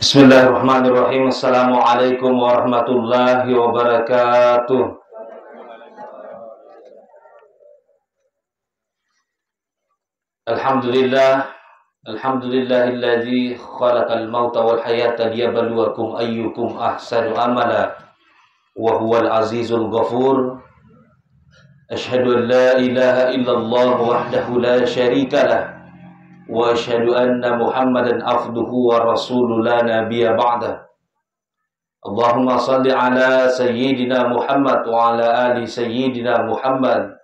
Bismillahirrahmanirrahim. Assalamualaikum warahmatullahi wabarakatuh. Alhamdulillah. Alhamdulillahilladzi khalaqal mauta wal hayata liyabluwakum ayyukum ahsanu amala wa huwal azizul ghafur. Asyhadu an la ilaha illallah wahdahu la syarika lah wa asyhadu anna Muhammadan abduhu wa rasuluhu la nabiyya ba'dah. Allahumma salli ala sayyidina Muhammad wa ala ali sayyidina Muhammad.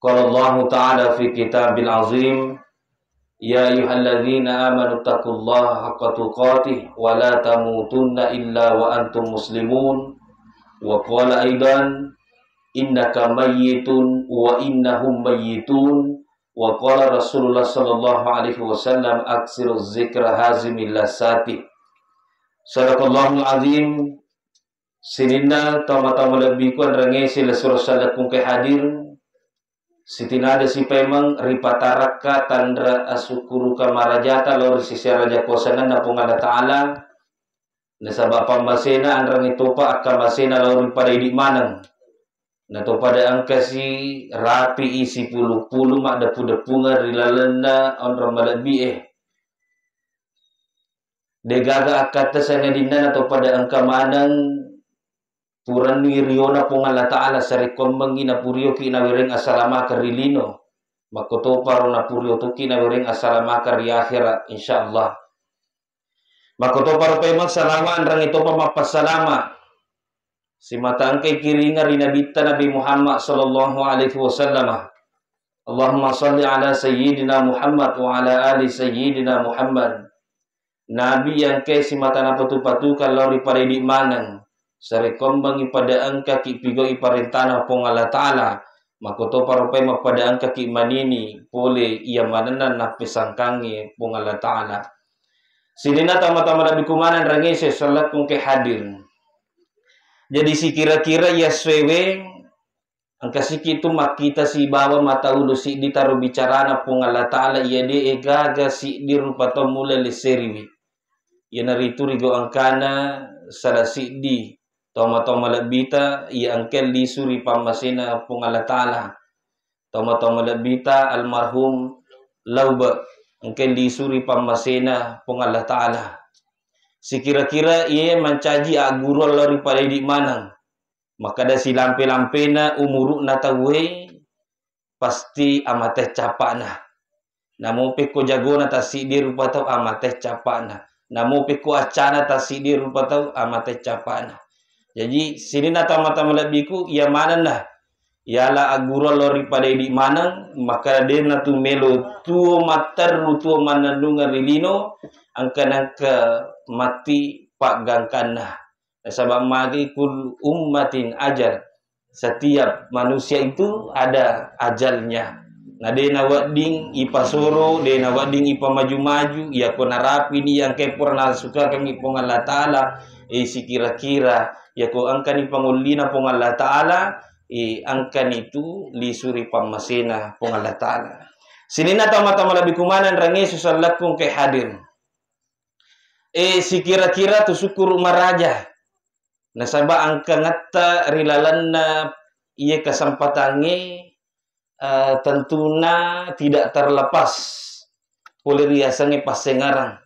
Qala Allah Ta'ala fi kitabil azim, ya ayyuhalladzina amanu taqullaha haqqa tuqatih wa la tamutunna illa wa antum muslimun. Wa qala aidan, innaka mayyitun wa innahum mayyitun. Wa qala Rasulullah sallallahu alaihi wasallam, aksiru zikra hazimil lasati. Sadaqallahul azim. Sinina tama-tama lebih kuan range sila surah salat kung kay hadir. Sitinada si pemang ripataraka tandra asukuru kamarajata lor si raja kuasanan na pong Allah Ta'ala. Nasaba pamasena anrang ito pa akamasena lor pada idik manang. Nato pada angka si rapi isi puluh-puluh mak depu-depunga rilalenda onra malabi degaga akata sa ngadina nato pada angka manang purani riona pong Allah Ta'ala sarikom mangina purio kinawiring asalama karilino makoto paro na purio to kinawiring asalama kari akhirat insyaallah makoto paro pemang salama anrang ito pa mapasalama si mata angkay kiringa rinabita Nabi Muhammad sallallahu alaihi wasallam. Allahumma salli ala sayyidina Muhammad wa ala ali sayyidina Muhammad. Nabi yang kay si mata na patu-patu kalori pada di manang sarekombang ipada angka ki pigo iparentana pong Allah Ta'ala makoto paropay mapada angka ki manini pole iya mananan na pisangkangi pong Allah Ta'ala. Sinina tama-tama Nabi kumanan rangese salat kung kay hadir. Jadi si kira-kira ya swewe ang kasiki itu makita si bawa mata ulu si ditaruh bicara na pong Allah Ta'ala iya de egaga si di rupato mula leseriwi iya narito rigo ang kana sala si di toma-toma labita iya angkel di suri pamasina pong Allah Ta'ala toma-toma labita almarhum lauba angkel di suri pamasina pong Allah Ta'ala. Si kira-kira ia mencaji aguro lori pada di manang. Maka ada si lampe-lampe na umuruk na tawe pasti amateh capana. Namo peko jago na tasidi rupa tau amateh capana. Namo peko acana tasidi rupa tau amateh capana. Jadi sini na tama-tama labiku ia mana na. Yala aguro lori pada di manang maka dia na tu melo tuo matar tuo manandunga rilino angka mati pak gangkana. Sebab magi kul ummatin ajal. Setiap manusia itu ada ajalnya. Nah de nawading ipa soro, de nawading ipa maju-maju, ya ko narapi ni yang kay purna suka kang ipong Allah Ta'ala, si kira-kira ya ko angkan ipangulina pong Allah Ta'ala, angkan itu lisuri pamasena pong Allah Ta'ala. Sinina tama-tama labi kumanan rangi susalat kung kay hadir. Si kira-kira tu syukur maraja. Nasaba angka ngata rilalan na iya kesempatannya tentuna tidak terlepas oleh riasannya pasengarang.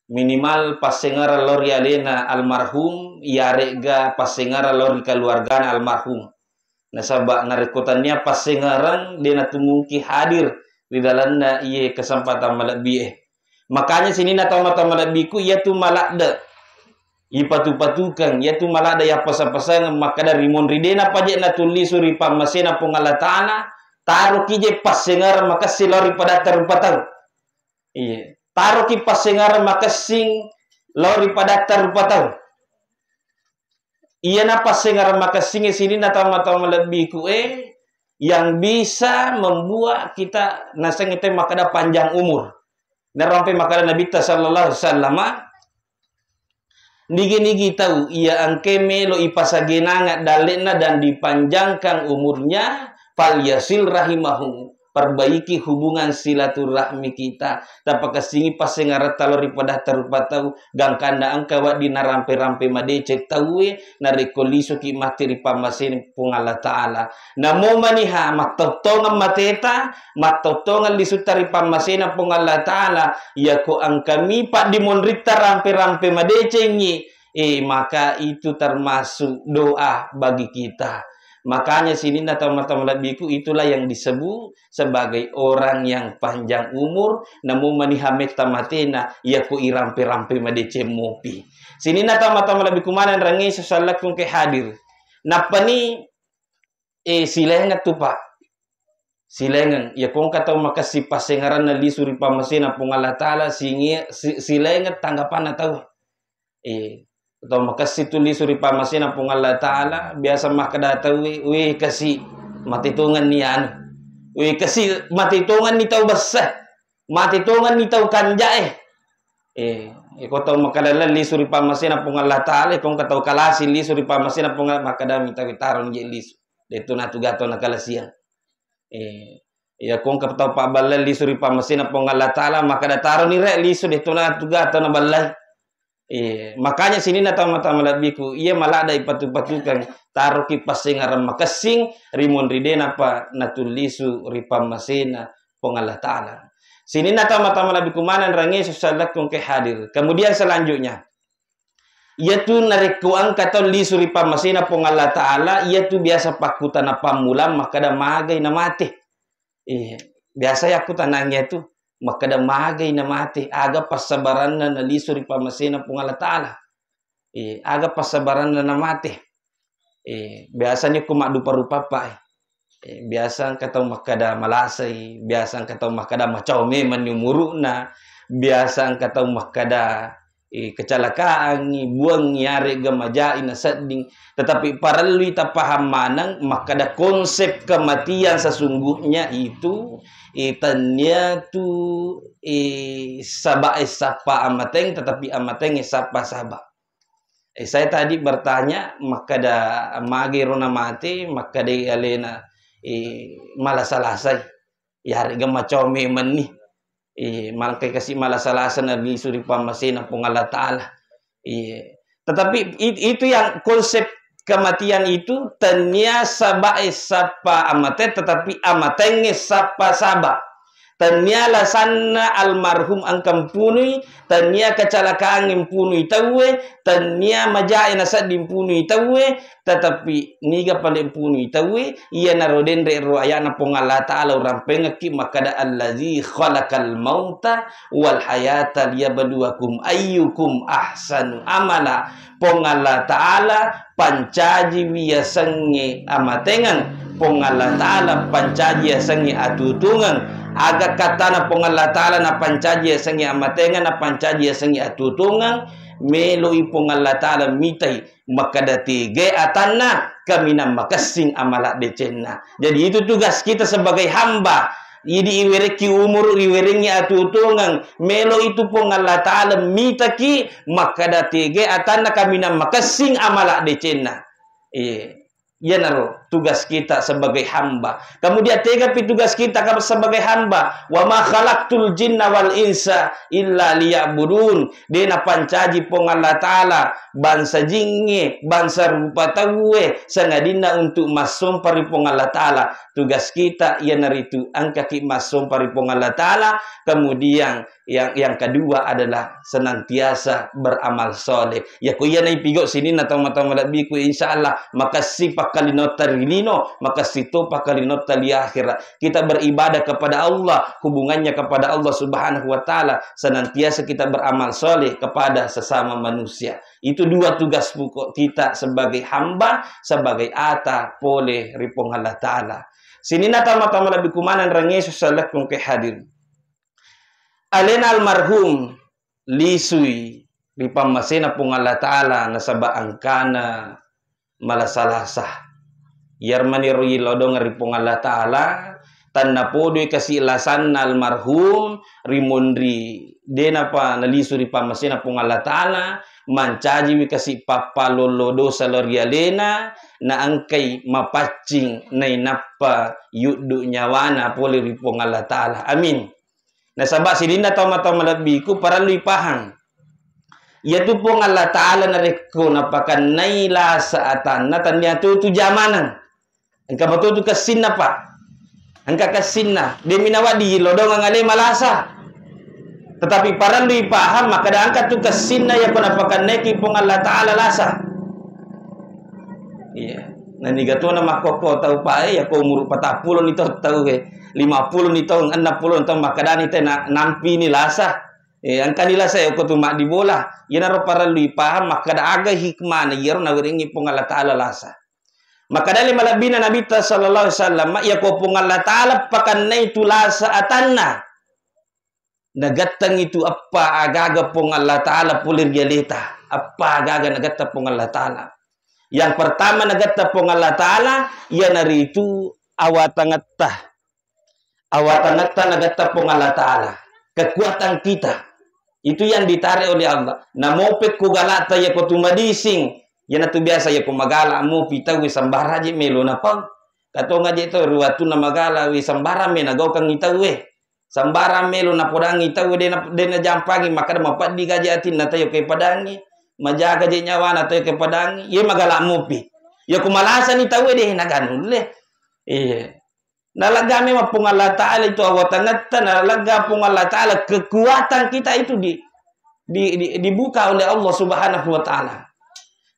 Minimal pasengarang lori alena almarhum yarega pasengarang lori keluarga almarhum. Nasaba narikotannya pasengarang dia natumungki hadir rilalan na iya kesempatan malabih. Makanya sini na tama-tama labiku ia tu malakda ipatu-patukan ia tu malakda ya pasang-pasang maka dari mon ridena pajak na tulis suri pamasena pong Allah Ta'ala taruh kije pasengar maka silori pada terupatau iya taruh ki pasengar maka sing lori pada terupatau iya na pasengar maka sing sini na tama-tama labiku yang bisa membuat kita nasang itu maka ada panjang umur. Narampe makanan Nabi sallallahu alaihi wasallam nigi-nigi tahu ia angke melo ipasagenanga dalena dan dipanjangkan umurnya fal yasil rahimahu perbaiki hubungan silaturahmi kita. Tapaka singi pasengarat talori pada tarupa tahu gangkanda angka wa dina rampe-rampe madecek tahu nariko lisu ki materi pamasin pung Allah Ta'ala. Namo maniha matotongan mateta, matotongan lisu tari pamasina pung Allah Ta'ala, yako ang kami pak dimonrita rampe-rampe madecengi. Maka itu termasuk doa bagi kita. Makanya sini mata-mata biku itulah yang disebut sebagai orang yang panjang umur, namun manihamet tamatena yaku irampe-rampe madece mopi. Sini mata-mata biku mana rangi sesalat kung ke hadir. Napa ni silengan tu pak. Silengan ya kung kata makasih pasengaran na lisuri pamasina pung Allah Ta'ala silengan tanggapan atau atau makasih tulis suri pamasina pung Allah Ta'ala biasa makadata we kasih matitungan niyan we kasih matitungan ni tau basah matitungan ni tau kanja iko tau makadala li suri pamasina pung Allah Ta'ala kung katau kalasi li suri pamasina pung makadami tawi taron je lis detu na tugato na kalasian ya kung katau pabalal li suri pamasina pung Allah Ta'ala makadataron ni re lisu detu na tugato na balay. Makanya sini mata malabiku ia malah ada ipatu-patukan taruh kipas singaram makasing rimon riden apa natulisu ripamasena pong Allah Ta'ala. Sini mata malabiku mana rangi susalat kung ke hadir. Kemudian selanjutnya yaitu narikuang kata lisu ripamasena pong Allah Ta'ala yaitu biasa pakutan apa mulam makada magay na mati. Biasa ya aku tanangnya itu makada magay na mati aga pasabaran na nalisuri pamasina pung Allah Ta'ala aga pasabaran na mati biasanya kumak dupa-rupa pa biasa kata makada malasay biasa kata makada macaume maniumuru na biasa kata makada kecelakaan buang nyari gemajain na seding tetapi paralui ta paham manang makada konsep kematian sesungguhnya itu itanya tu saba sapa amateng tetapi amateng sapa saba. Saya tadi bertanya makada magirona mati makada alena malasalasay yari gamacau memen ni malkai kasih malasalasan nabi suri pamasina pung Allah Ta'ala. Tetapi itu yang konsep kematian itu tanya saba sapa amate tetapi amatenge sapa saba. Tanya lasana almarhum angkam punui, tanya kecelakaan impunui tawe, tanya majai nasa dimpunui tawe, tetapi niga paling punui tawe, ia naroden re roayana pong Allah Ta'ala rampengaki makada allazi khalaqal mauta wal hayata liyabluwakum ayyukum ahsanu amala. Pong Allah Ta'ala pancaji wiyasange amatengan, pong Allah Ta'ala pancaji yasange atutungan. Aga katana pong Allah Ta'ala na pancaji yasange amatengan na pancaji yasange atutungan melo ipong Allah Ta'ala mitai makadati ge atanna kami na makasing amala decenna. Jadi itu tugas kita sebagai hamba. Idi iwereki umur iwerengi atutungan melo itu pong Allah Ta'ala mitaki makadati ge atanna kami na makasing amala decenna. Ya naro tugas kita sebagai hamba. Kemudian tegapi tugas kita sebagai hamba. Wa ma khalaqtul jinna wal insa illa liya'budun. Dena pancaji pong Allah Ta'ala bangsa jinge, bangsa rupa tawe sangadina untuk masum paripong Allah Ta'ala. Tugas kita ya naritu angkaki masum paripong Allah Ta'ala. Kemudian yang kedua adalah senantiasa beramal soleh. Ya ku iya nai pigo sini na mata malabi ku insyaallah makasih pakalinota rilino makasih to pakalinota li akhirat. Kita beribadah kepada Allah, hubungannya kepada Allah Subhanahu wa taala senantiasa kita beramal soleh kepada sesama manusia. Itu dua tugas pokok kita sebagai hamba, sebagai ata pole ripong Allah Ta'ala. Sini na mata malabi kumanan rangesu salat kung ke hadir. Alen almarhum lisui ripamasena pung Allah Ta'ala nasaba angkana malasalasah yarmani rui lodong ripong Allah Ta'ala tanna podoi kasih lasan almarhum rimondri dena pa nalisu ripamasena pung Allah Ta'ala mancaji mi kasi papalolo dosa lorialena na angkai mapacing na inapa yudu nyawana poli ripong Allah Ta'ala. Amin. Na sabab silina tau malabiku para lui pahang. Yaitu pong Allah Ta'ala na reko napakan naila saatan na tanya tu jamanan. Angka betul tu kesin apa? Angka kesin na. Dia minawak di lodong angale malasa. Tetapi para lui paham maka dah angkat tu kesin na ya napakan neki pong Allah Ta'ala lasa. Iya. Nah ni gato na makoko tahu pae ya ko umur 40 ni tahu ke 50 ni tahu 60 tahu maka dah ni tena nampi ni lasa. Ang kanila sa ko tumak di bola. Yan aro para lui paham maka da aga hikmah na yero na wiringi pong Allah Ta'ala lasa. Maka dali malabina Nabi sallallahu alaihi wasallam ya ko pong Allah Ta'ala pakan na itu lasa atanna. Nagatang itu apa agaga pong Allah Ta'ala pulir galita. Apa agaga nagatta pong Allah Ta'ala. Yang pertama nagatta pong Allah Ta'ala yan ari itu awatangatta. Awatangatta nagatta pong Allah Ta'ala. Kekuatan kita. Itu yang ditarik oleh Allah. Na mopet ko galata ya ko tumadising. Yan atu biasa ya ko magala mo pita wi sambara je melo na pag. Kato nga je to ruwatu na magala wi sambara me nagaw kang itaw we. Sambara melo na podang itaw de na jampagi maka mapat di gaji atin na tayo kay padangi. Majaga je nyawa na tayo kay padangi. Ye magala mo pi. Ya ko malasan itaw we de na ganun le. Nalagami mapung Allah Ta'ala itu awatangatta, nalaga pung Allah Ta'ala kekuatan kita itu dibuka oleh Allah Subhanahu wa Ta'ala.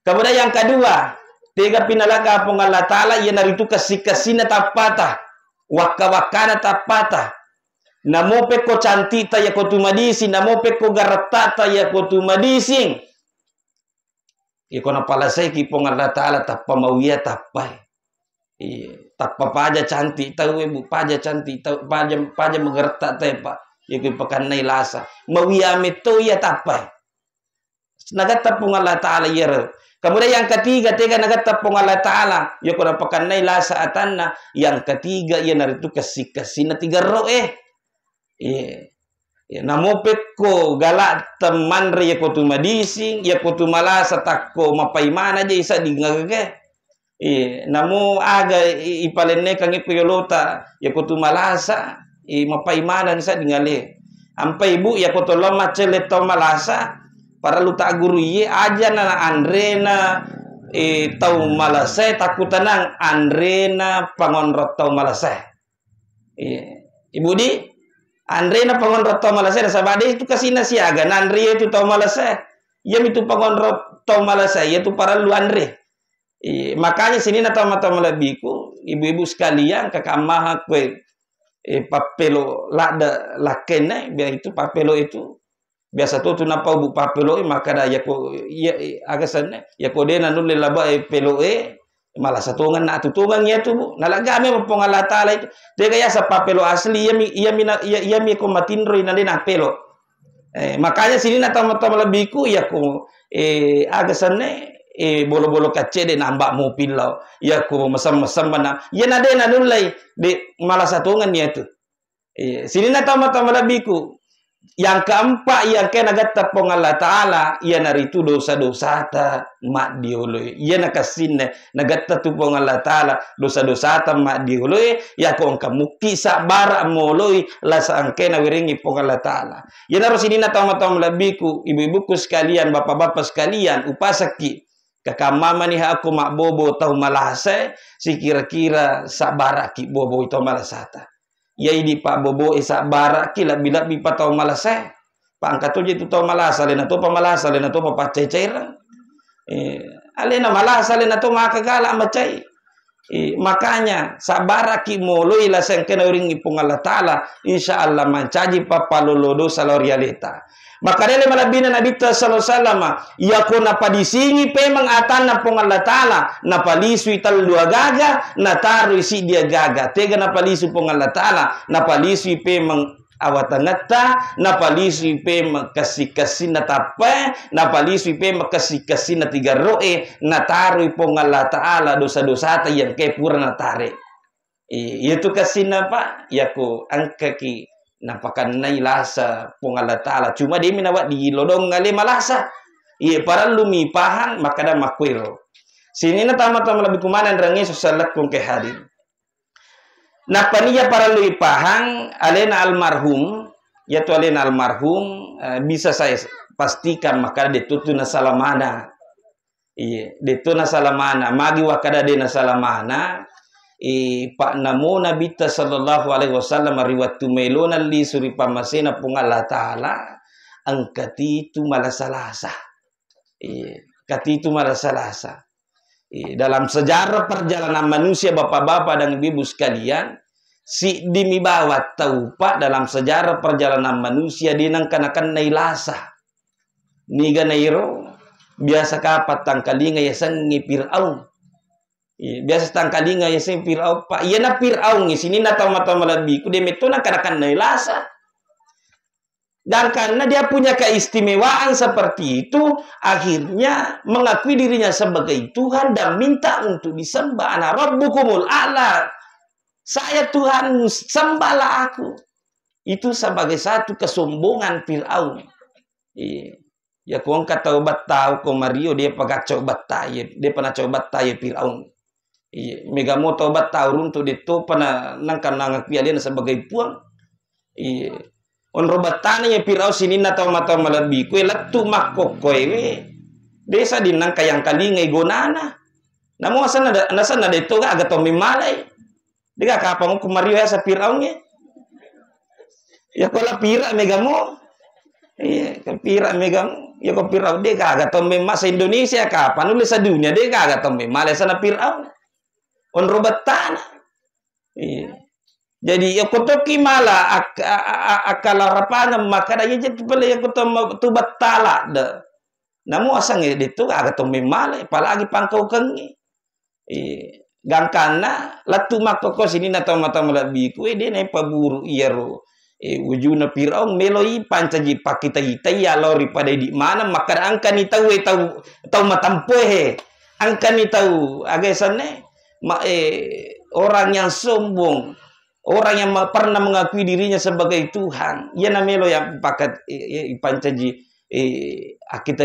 Kemudian yang kedua, tiga pinalaga pung Allah Ta'ala ia naritu kasih-kasihna tapata, waka-wakana tapata. Namope ko cantita ya ko tumadisi, namope ko garatata ya ko tumadising. Iko na palasay ki pung Allah Ta'ala tapamawiya tapai. Tak paja cantik tahu ibu paja cantik tahu paja mengertak tepa ya ke pakan nai lasa mawiame tu ya tapai naga tapung Allah Ta'ala ya. Kemudian yang ketiga naga tapung Allah Ta'ala ya ko pakan nai lasa atanna. Yang ketiga ya naritu kasih na tiga roh namo pekko galak teman re ya ko tumadising ya ko tumalasa takko mapaimana je isa dingagage. Namu aga ipalenne kang ipiyolota ya kutu malasa mapaimanan sa dingale ampai ibu ya kutu loma celeto malasa para luta guru ye aja na andrena tau malasa takutanang andrena pangonrot tau malasa ibu di andrena pangonrot tau malasa sabade itu kasina siaga nandri itu tau malasa ya itu pangonrot tau malasa ya itu para lu andre. Makanya sini nata mata malabiku ibu-ibu sekalian kakak maha kue papelo lada lakene biar itu papelo itu biasa tu napa bu papelo maka da ya ko ya agasan ya ko de nanu le laba pelo malah satungan na tutungan ya tu bu nalagame mapong Allah Ta'ala itu de kaya sa papelo asli ya mi ko matinro ina na pelo makanya sini nata mata malabiku ya ko agasan bolo-bolo kace de nambak mo pilau ya ko masam-masam mana ya nade nanulai de malah satungan ya tu sini na tama-tama labiku yang keempat yang kena gata pong Allah Ta'ala ia naritu dosa-dosa ta mak diului ia nakasinne nagata tu pong Allah Ta'ala dosa-dosa ta mak diului ya ko angka muki sabar moloi lasa angkena wiringi pong Allah Ta'ala ia naros sini na tama-tama labiku ibu-ibuku sekalian bapak-bapak sekalian upasaki kakamama ni aku mak bobo tau malasa si kira-kira sabaraki bobo itu malasata ya ini pak bobo sabaraki bila bipa tau malasa pak angkat tu itu tau malasa lena tu pamalasa lena tu papacairan alena malasa lena tu maka galak macai makanya sabaraki moloi la sengkena uringi pung Allah Ta'ala insyaallah mancaji papalolodo salorialita. Maka dele malabina Nabi sallallahu alaihi wasallam ya ko napadisingi pemang atana pong Allah Ta'ala napalisu ital dua gaga nataru isi dia gaga tega napalisu pong Allah Ta'ala napalisu pemang awatanata napalisu pemang kasih-kasih natapa napalisu pemang kasih-kasih na tiga roe nataru pong Allah Ta'ala dosa-dosa ta yang kepura natare itu kasih napa ya ko angkaki nampakan nai lasa pong Allah Ta'ala cuma dia minawat di lodong ngale malasa Iya para lumi pahan maka da makwiro. Sini na tama-tama lebih kumanan rangi salat kung ke hadir. Na paniya para lumi pahan alena almarhum yaitu alena almarhum bisa saya pastikan maka detutu na salamana. Iya, detu na salamana magi wakada de na salamana. Pak namo Nabi sallallahu alaihi wasallam riwayat melona li suri pamasena pung Allah taala angkati itu malah salasa. Kati itu malah salasa. Dalam sejarah perjalanan manusia bapak-bapak dan ibu sekalian, si dimi bawa tahu pak dalam sejarah perjalanan manusia dinangkan nailasa. Niga nairo biasa kapat tangkalinga ya sangi Fir'aun. Biasa tangkalinga ya sangi Fir'aun pak. Iya na Fir'aun sini na tahu-tahu malabi ku demeto na kanakan nailasa. Dan karena dia punya keistimewaan seperti itu, akhirnya mengakui dirinya sebagai Tuhan dan minta untuk disembah. Ana rabbukumul a'la. Saya Tuhanmu, sembahlah aku. Itu sebagai satu kesombongan Fir'aun. Ya kau kata obat tahu kau Mario dia pernah coba tayo, dia pernah coba tayo Fir'aun. Mega mau tobat tahu untuk itu pernah nangkan ngakui alien sebagai puang. On robatana ya Fir'aun sini na tahu mata malabi kue latu makokoi we desa dinang kayang kalingai gonana namu asana ada itu agak tomi malai dia kapang kumario ya sa Fir'aun ya kola pira megamu iya pira megamu ya ko Fir'aun dia agak tomi masa Indonesia kapan nulis sa dunia dia agak tomi malai sana Fir'aun on robatana iya. Jadi ya kotoki malah akal harapan maka dah jadi pula yang kotom tu batala dah. Namu asang itu agak tomi malah apalagi pangkau kengi. Gangkana latu makoko sini na mata malabi ku dia na paburu iero. Wujuna Fir'aun meloi pancaji pakita kita ya lori pada di mana maka angka ni tahu matampoe. Angka ni tahu agesane orang yang sombong. Orang yang pernah mengakui dirinya sebagai Tuhan, ia namelo yang pakat pancaji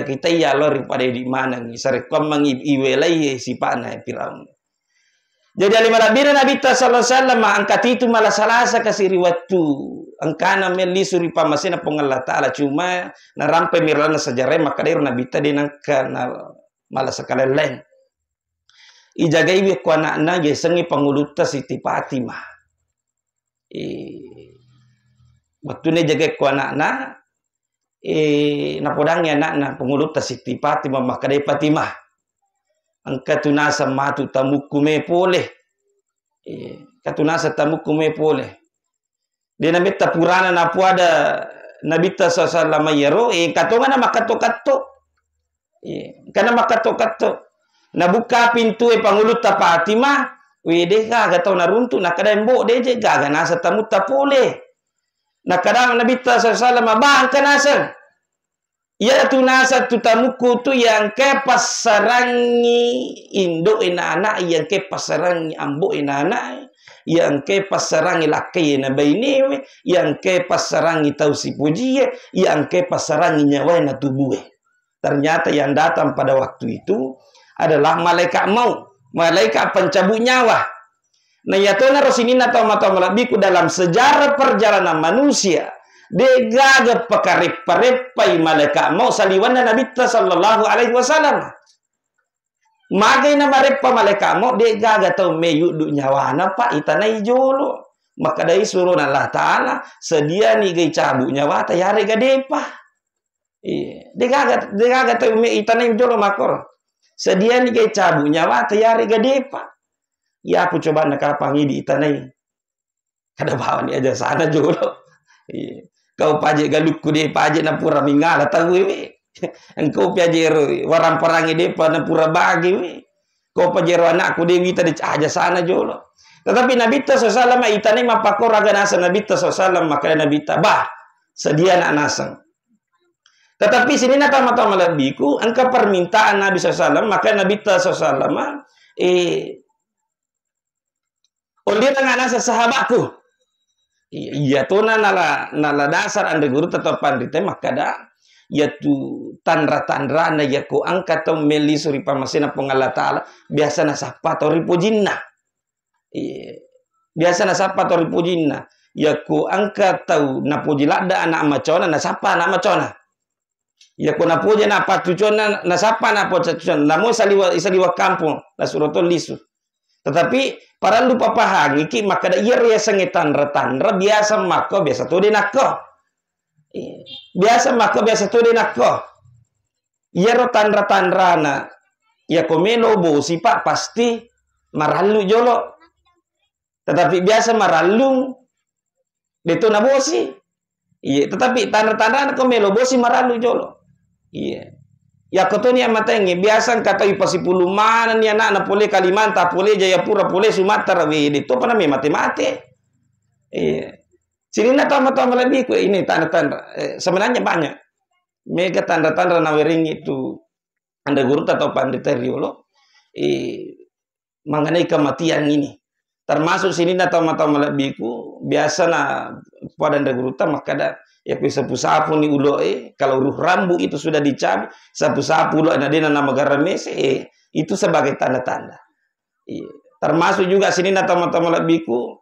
kita ya lor pada di mana ni sarekom mengiwelai si pana Fir'aun. Jadi alimara bira Nabi sallallahu alaihi wasallam angkat itu malah salasa kasih riwatu angkana melisuri pamasena pengalat taala cuma na rampe mirana sejarah maka dari Nabi tadi nangka malah sekali lain. Ijaga ibu ku anak-anak sengi panguluta Siti Fatimah. Waktu ni jaga ku anak-anak napodangnya anak-anak pengulut Siti Fatimah maka dari Fatimah angkat tunasa matu tamu kume boleh katunasa tamu kume boleh dia nabi tapurana napu ada Nabi sallallahu yero katonga na makato-kato karena makato-kato nabuka pintu pangulut Fatimah wede gaga tau naruntu nakadang mbok deje gaga nasa tamu tapole nakadang Nabi sallallahu bang kanasa ya tu nasa tu tamuku tu yang ke pasarangi indo inana yang ke pasarangi ambo inana yang ke pasarangi laki na baini yang ke pasarangi tau si puji yang ke pasarangi nyawa na tubuh. Ternyata yang datang pada waktu itu adalah malaikat maut, malaikat pencabut nyawa. Nah yatona rosinina atau mata malabiku dalam sejarah perjalanan manusia degaga pakarep-parepai malaikat maut saliwana Nabi sallallahu alaihi wasallam. Magai na marepa malaikat maut degaga tau meyudu nyawana pak itanai jolo. Maka dari suruh Allah Ta'ala sedia ni gai cabut nyawa tayari gadepa. Degaga tau me itanai jolo makor. Sedia ni gai cabut nyawa tayari gadepa. Ya aku coba nak kapangi di itanai. Kada bawa ni aja sana jolo. Kau pajak galukku deh pajak na pura mingala tahu we. Engkau pajak warang perangi depa na pura bagi we. Kau pajak anakku deh wita di aja sana jolo. Tetapi Nabi sallallahu itanai mapakor raga nasa Nabi sallallahu maka Nabi bah sedia nak nasang. Tetapi sini nak mata malabiku angka permintaan Nabi sallallahu maka Nabi sallallahu oleh dengan nasa sahabatku. Iya tu nala dasar anda guru tetap pandite maka dah yaitu tandra-tandra na yaku angkat atau meli suri pamasena pengala ta'ala biasa na sapa atau ripujinna. Biasa na sapa atau ripujinna yaku angkat tau na puji lada anak macona na sapa anak macona. Yaku na puji na patucona na sapa na patucona. Namun isaliwa kampung na surotol lisu. Tetapi para lupa pahang iki maka da iya ria sangetan tandra biasa maka biasa tu denako. Biasa maka biasa tu denako. Iya ro tandra na ya komelo bosi pak pasti maralu jolo. Tetapi biasa maralung itu na bosi. Iya, tetapi tandra na komelo bosi maralu jolo. Iya. Ya kotoni amatengi biasa kata ipasipulu mana ni anak na pole Kalimantan pole Jayapura pole Sumatera we itu apa namanya mati-mati. Iya. Sini na tama-tama lebih ku ini tanda-tanda sebenarnya banyak. Mega tanda-tanda nawering itu anda guru atau pandita riolo mengenai kematian ini. Termasuk sini na tama-tama lebih ku biasa na pada anda guru maka ada ya sapu-sapu ni ulo kalau ruh rambu itu sudah dicabut sapu-sapu ulo adena nama garamese itu sebagai tanda-tanda. Termasuk juga sini na tama-tama lebiku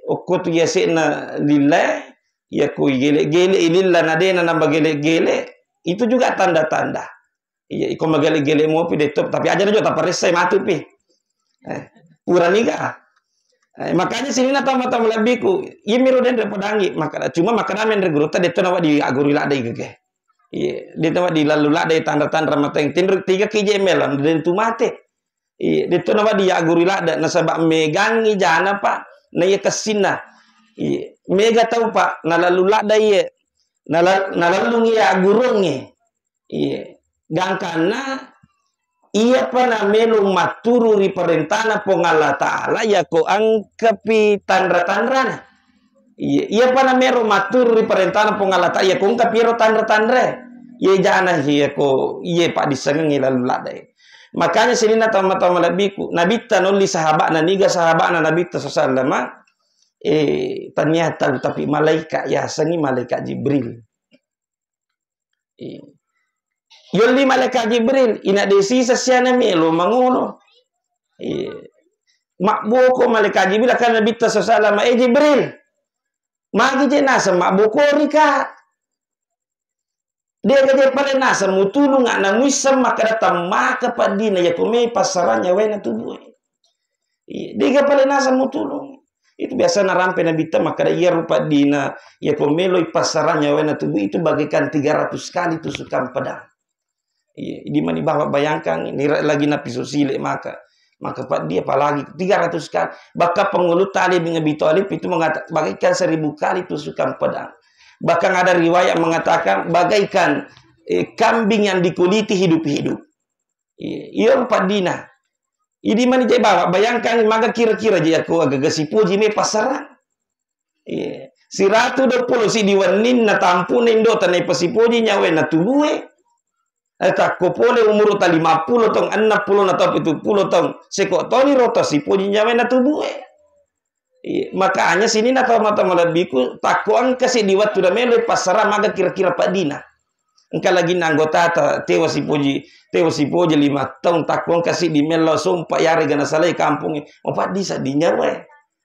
okot yasena lillah ya ku gele-gele lillah nadena nama gele-gele itu juga tanda-tanda. Iya iko magele-gele mo pi detop tapi aja juga taparese matu pi. Puraniga. Makanya sini na tama-tama lebiku iya miro den repodangi maka cuma makana men regrota deto nawa di agurila dai gege iya deto nawa di lalula dai tanda-tanda mateng tinru 3 kj melan den tu mate iya deto nawa di agurila da nasaba megangi jana pak na ye kesina iya mega tau pak na lalula dai na lalungi agurungi iya gangkana iya pana melung maturu ri perintana pongala ta'ala ya ko angkapi tandra-tandrana. Iya pana mero maturu ri perintana pongala ta'ala ya ko angkapi ro tandra-tandra. Iya jana iya ko iya pak disengengi lalu ladai. Makanya sini na tama-tama labiku nabita nuli sahabat na niga sahabat na nabita sallama ternyata tapi malaikat ya sengi malaikat Jibril. Yoli malaikat Jibril ina desi sasyana melo mangulo. Makboko malaikat Jibril akan Nabi sallallahu Jibril. Magi je nasa makboko rika. Dia kerja pale nasa mutulung ana muisam maka datang maka padina ya kumei pasaranya wena tubuh. Dia pale nasa mutulung. Itu biasa narampe Nabi maka ia rupa dina ya kumelo pasaranya wena tubuh itu bagikan 300 kali tusukan pedang. Di mana bawa bayangkan ini lagi napi sosile maka pak dia apalagi 300 kali bahkan pengulut tali dengan Abi Thalib itu mengatakan bagaikan 1000 kali tusukan pedang bahkan ada riwayat mengatakan bagaikan kambing yang dikuliti hidup-hidup iya rupa dina ini mana jadi bawa bayangkan maka kira-kira je aku agak sipuji me pasaran si ratu 20 si diwanin na tampunin do tanay pasipuji nyawe na tubuhe tak kopole umur ta 50 tong 60 atau 70 tong seko toni roto si puji nyawe na tubuh makanya sini na mata malabiku takuan kasih diwat sudah melo pasara maga kira-kira pak dina engka lagi nanggota ta tewa si puji 5 tahun takuan kasih di melo sumpah yare gana salai kampung opat disa di nyawe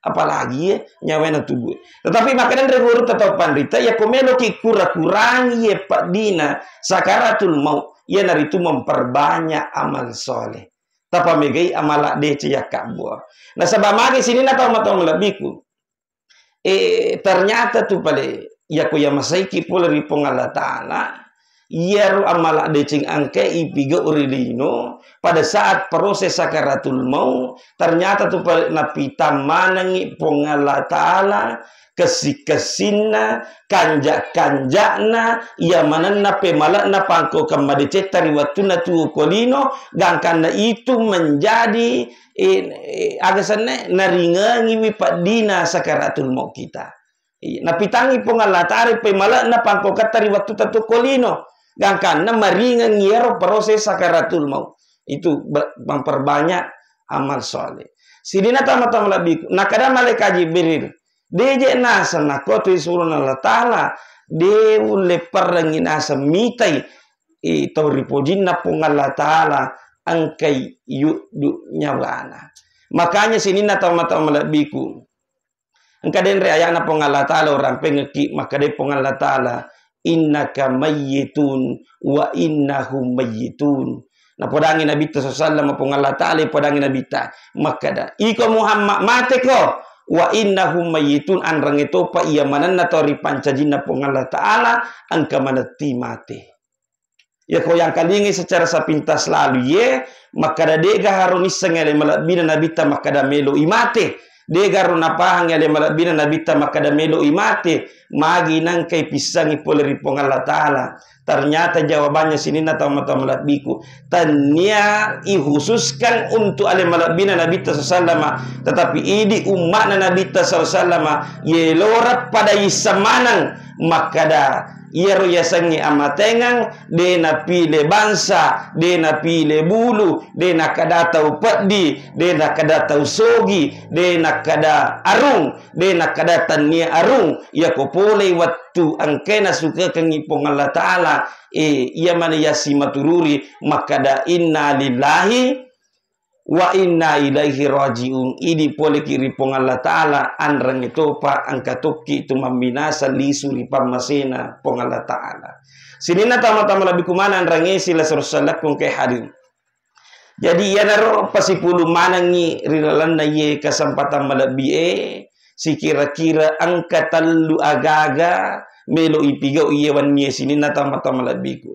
apalagi nyawe na tubuh tetapi makanan reguru tetap pandita ya komelo ki kurang-kurangi ya pak dina sakaratul maut ia nari itu memperbanyak amal soleh. Tapa megai amalak dece ya kabur. Nah sebab magi sini na tahu lebiku. Ternyata tu pale ya ko ya masaiki pole ri pongala ta'ala. Ia amalak dece angke ipiga uridino pada saat proses sakaratul maut ternyata tu pale napita manangi pongala ta'ala kesina kanjak-kanjakna ia mananna pemalakna pangko kamade cetari watuna tu kolino gangkana itu menjadi agasane naringangi wipat dina sakaratul maut kita napitangi pongalatari pemalakna pangko katari watu tu kolino gangkana maringangi ero proses sakaratul maut itu memperbanyak amal soleh sidina tama-tama lebih nakada malaikat Jibril Deje nasa nakotu isurun Allah Ta'ala de ulle parangina samitai tau ripojinna pong Allah Ta'ala angkai yudu nyawana. Makanya sinina tau-tau malabiku engka den re ayana pong Allah Ta'ala orang pengeki maka de pong Allah Ta'ala innaka mayyitun wa innahum mayyitun. Na podangi Nabi sallallahu pong Allah Ta'ala podangi Nabi ta maka da iko Muhammad mate ko wa innahum mayyitun anrang itu pa iya mananna tori pancajinna pong Allah Ta'ala angka manati mate. Ya ko yang kalingi secara sapintas lalu ye maka da dega harun isengele malabina nabita maka da melo imate dega harun apahang ele malabina nabita maka da melo imate magi nang kay pisangi poleri pong Allah Ta'ala. Ternyata jawabannya sini nata mata malabiku tanya ihususkan untuk ale malabina Nabi sallallahu tetapi idi umat Nabi sallallahu ye lorap pada isamanang maka da Iyaro yasangi amatengang de na pile bangsa de na pile bulu de na kada tau peddi de na kada tau sogi de na kada arung de na kada tania arung ya ko pole wattu angkena suka kangi pong Allah Ta'ala iya mana yasi matururi makada inna lillahi wa inna ilaihi rajiun idi pole kiri pong Allah Ta'ala anrang itu pa angkatoki itu membinasa lisuri pamasena pong Allah Ta'ala sinina tama-tama lebih kumana anrangi sila sarusalak kong kay hadir jadi ya naro pasipulu manangi rilalan na ye kesempatan malabi si kira-kira angkatalu agaga melo ipigaw iyawan niya sinina tama-tama lebih ku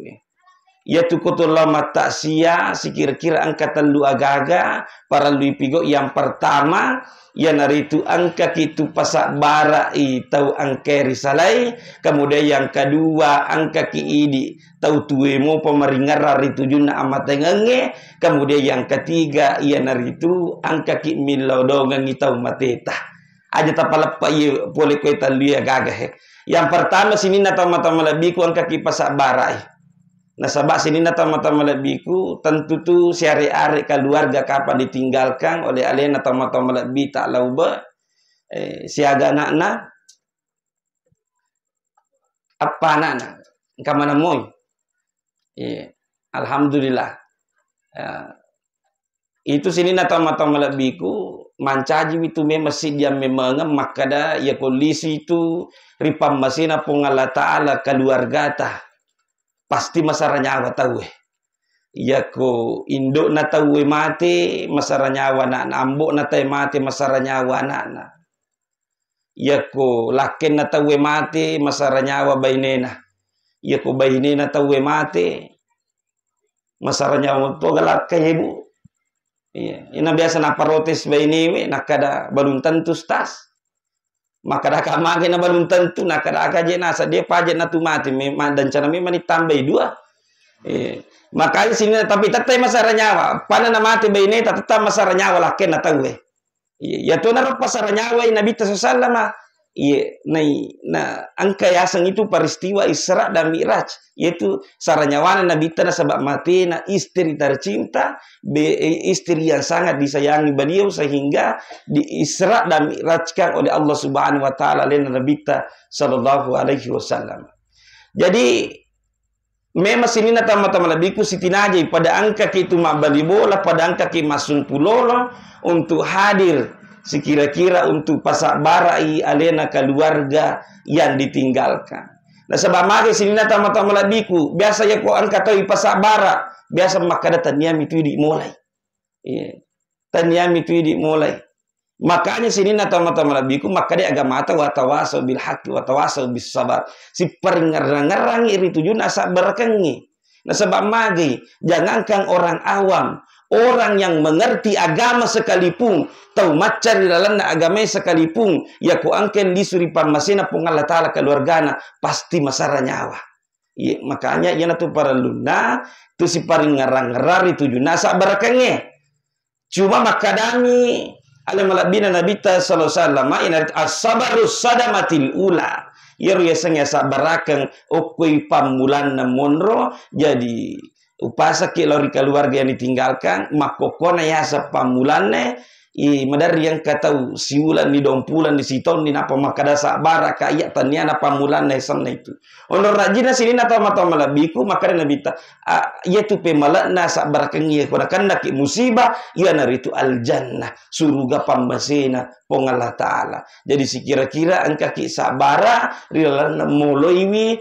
ya tukutullah mata sia sikira-kira angkatan lu agaga para lu pigo yang pertama ya naritu angka kitu pasak bara tau angkeri salai kemudian yang kedua angka kiidi tau tuemo pemaringar ritu juna amatengenge kemudian yang ketiga ya naritu angka ki milodongan tau mateta aja tapalapa iya boleh kueta lu agaga yang pertama sini nata mata malabiku angka ki pasak bara nasabak sini tama-tama lebiku tentu tu siari-ari keluarga kapan ditinggalkan oleh alena tama-tama lebih tak lauba siaga anak-anak apa anak-anak kemana moy alhamdulillah itu sini tama-tama lebiku mancaji itu masjid yang memang makada ya kondisi itu ripam masina pong Allah Ta'ala keluarga ta pasti masara nyawa tahu ya ko induk na tahu mati masara nyawa anak ambok na tahu mati masara nyawa anak ya ko lakin na tahu mati masara nyawa bainena ya ko bainena tahu mati masara nyawa to galak kay ibu iya ina biasa na parotes bainiwe nakada balun tentu stas maka dah kamage na balun tentu nak kada akaje nasa dia pajet na tu mati memang dan cara memang ditambah dua makanya sini tapi tetap masara nyawa pana na mati baine tetap masara nyawa laken na tahu ya tu na pasara nyawa Nabi sallallahu na angka yasang itu peristiwa Isra dan Mi'raj yaitu saranyawana Nabi na sebab mati na istri tercinta istri yang sangat disayangi beliau sehingga di Isra dan Mi'rajkan oleh Allah Subhanahu wa taala oleh Nabi sallallahu alaihi wasallam. Jadi memang sini na tama-tama lebiku sitinajai pada angka itu mabali bola pada angka ki masun pulolo untuk hadir sekira-kira untuk pasak barai alena keluarga yang ditinggalkan. Nah sebab maka sini na tama-tama lebiku biasa ya ko angka tahu pasak bara biasa maka datang niam itu dimulai. Taniam itu dimulai. Makanya sini na tama-tama lebiku maka dia agama ta wa tawasau bil haqqi wa tawasau bis sabar. Si peringarang-ngarang iri tujuh nasab berkengi. Nah sebab magi jangankan orang awam orang yang mengerti agama sekalipun tahu macam dalam agama sekalipun ya ku angken disuripan masina pun Allah Ta'ala keluargana pasti masara nyawa ya, makanya yana tu para luna tu si paring ngarang-ngarari tujuh nasa barakenge cuma makadami ala malabina Nabi sallallahu alaihi wasallam inat as-sabarus sadamatil ula yeru yasanya sabarakan okoi pamulan na monro jadi upasa ke lori keluarga yang ditinggalkan makokona yasa pamulane Madari yang kata siulan di dompulan di siton di napa makada sabara kaya taniana pamulan na isan na itu. Onor rajina sini na mata malabiku makada nabita yaitu pemalana sabara kengi ko nakanda ki musibah ya naritu al jannah suruga pambasena pong Allah taala. Jadi sekira-kira angka ki sabara rilana moloiwi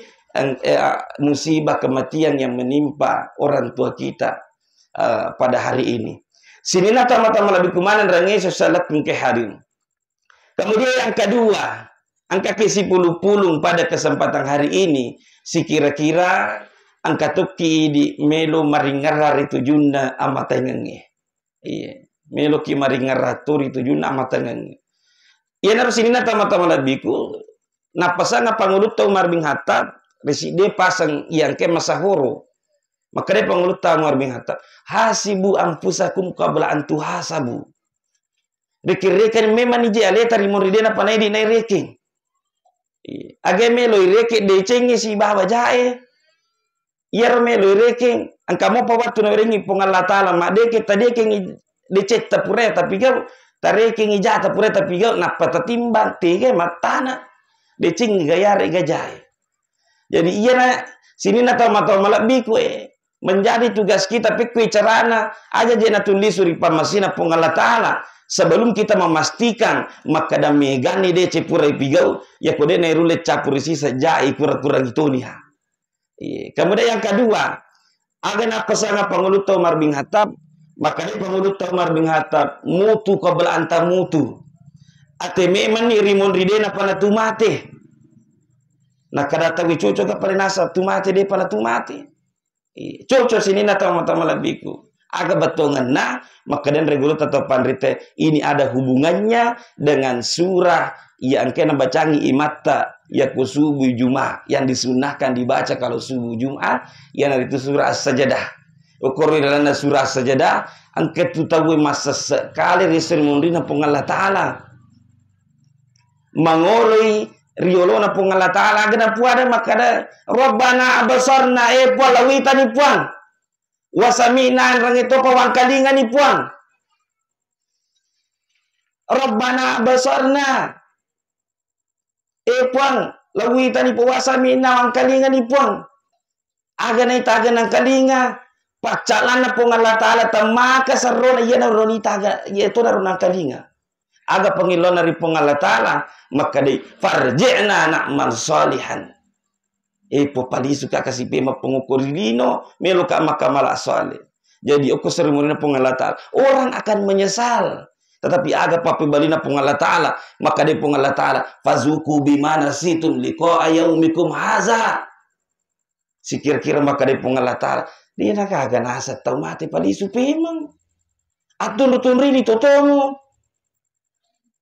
musibah kematian yang menimpa orang tua kita pada hari ini. Sini na tama-tama lebih kumanan rangi salat ke hadim. Kemudian yang kedua, angka ke-10 pada kesempatan hari ini, si kira-kira angka tuki di melo maringarar itu junda amatangange. Iya, melo ki maringarar itu junda amatangange. Iya naru sini na tama-tama lebih ku napasanga pangulut Umar bin Khattab reside pasang yang ke masahoro. Maka dia pengulut Umar bin Khattab, hasibu anfusakum qabla an tuhasabu. Rekir-rekan memang ije aleta rimon panai di nai reking. Agame lo ireke de cengi si bawa jae. Iar me lo reking angkamo pawatu na rengi pong Allah taala madeke tadeke ngi decet tapure tapi ga tareke ngi jata pure tapi ga napata timbang tege matana decing gayare gajae. Jadi iya na sini na tama malak biku menjadi tugas kita pikui carana aja jena tulis suri pamasina pong Allah taala sebelum kita memastikan maka da megani de cepura pigau ya kode na rulet capur sisa jai kurang-kurang itu nih. Kemudian yang kedua, agen apa sangat pengulut Umar bin Khattab, maka dia pengulut Umar bin Khattab mutu qabla anta mutu. Ate memang ni rimon ridena pana tu mate. Nah kadata wi cuco ka palinasa tu mate de pana tu mate. Cuco sini na tama-tama labiku. Agak betongan nah maka dan regulat atau pandrite ini ada hubungannya dengan surah yang kena bacangi imata ya subuh Jumat yang disunahkan dibaca kalau subuh Jumat yang itu surah As-Sajdah. Ukur dalam surah As-Sajdah angkat tu tahu masa sekali reser mundina pong Allah taala mangoloi riolona pong Allah taala gena puada makada Rabbana abasarna polawita ni puan wasamina rang itu pawang kalingan ni puan Rabbana abasarna puang lawita ni wasamina wang kalingan ni puan aga na itaga ng kalinga pacalana pong Allah taala tamaka sarona iya na ron itaga iya ito na ron ang kalinga aga pangilon na rin pong Allah taala maka di farji'na na'mal salihan po palisu ka kasi pema pengukurilino melo ka makamala soleh. Jadi aku seremoni pong Allah taala orang akan menyesal tetapi aga papibalina pong Allah taala maka di pong Allah taala fazuku bimana situm liqa yaumikum haza. Sikir-kira maka di pong Allah taala dia nakaga nasa tau mati palisu pemang atun rini totomo